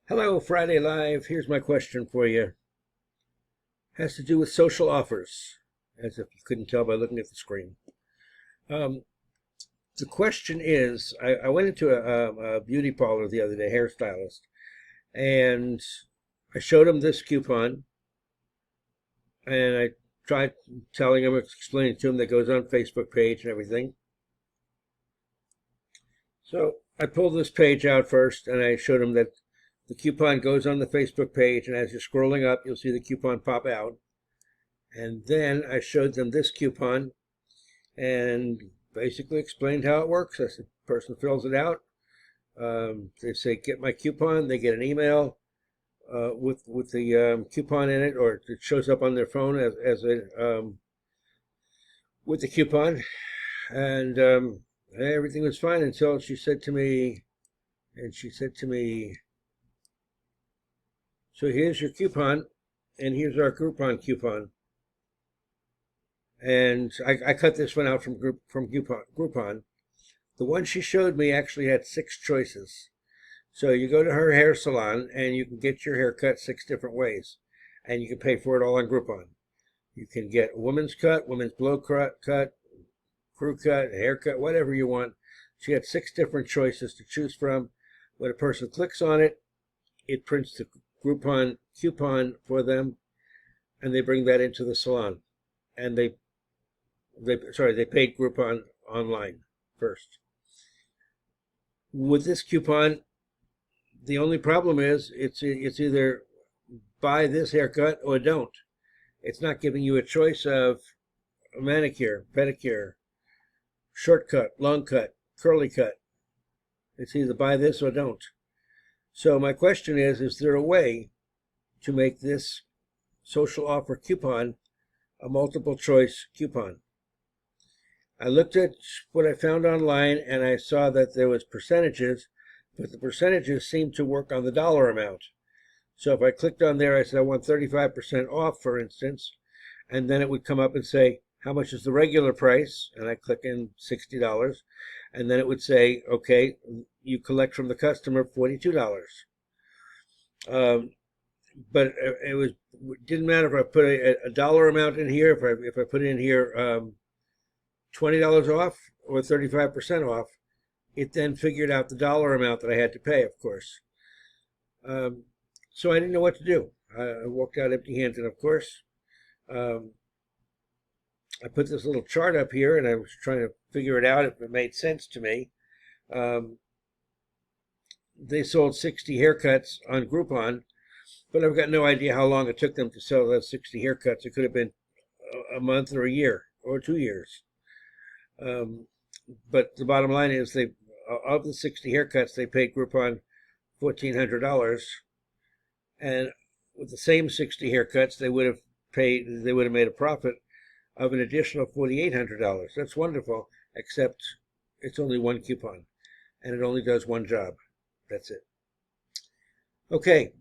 Hello, Friday Live. Here's my question for you. Has to do with social offers, as if you couldn't tell by looking at the screen. Um, the question is, I went into a beauty parlor the other day, hairstylist, and I showed him this coupon, and I tried telling him, explaining to him that goes on Facebook page and everything. So I pulled this page out first, and I showed him that the coupon goes on the Facebook page, and as you're scrolling up, you'll see the coupon pop out. And then I showed them this coupon and basically explained how it works. I said, person fills it out. They say, get my coupon. They get an email with the coupon in it, or it shows up on their phone as a with the coupon. And everything was fine until she said to me, so here's your coupon, and here's our Groupon coupon. And I cut this one out from Groupon. The one she showed me actually had 6 choices. So you go to her hair salon, and you can get your hair cut 6 different ways. And you can pay for it all on Groupon. You can get a woman's cut, women's blow cut, crew cut, haircut, whatever you want. She had 6 different choices to choose from. When a person clicks on it, it prints the Groupon coupon for them, and they bring that into the salon. And they paid Groupon online first. With this coupon, the only problem is it's either buy this haircut or don't. It's not giving you a choice of a manicure, pedicure, short cut, long cut, curly cut. It's either buy this or don't. So my question is there a way to make this social offer coupon a multiple choice coupon? I looked at what I found online, and I saw that there was percentages, but the percentages seemed to work on the dollar amount. So if I clicked on there, I said I want 35% off, for instance, and then it would come up and say, how much is the regular price? And I click in $60, and then it would say, okay, you collect from the customer $42. But it didn't matter if I put a dollar amount in here, if I put in here $20 off or 35% off. It then figured out the dollar amount that I had to pay, of course. So I didn't know what to do. I walked out empty-handed, of course. I put this little chart up here, and I was trying to figure it out if it made sense to me. They sold 60 haircuts on Groupon, but I've got no idea how long it took them to sell those 60 haircuts. It could have been a month or a year or 2 years. But the bottom line is, of the 60 haircuts, they paid Groupon $1,400, and with the same 60 haircuts, they would have made a profit of an additional $4,800. That's wonderful, except it's only one coupon, and it only does one job. That's it. Okay,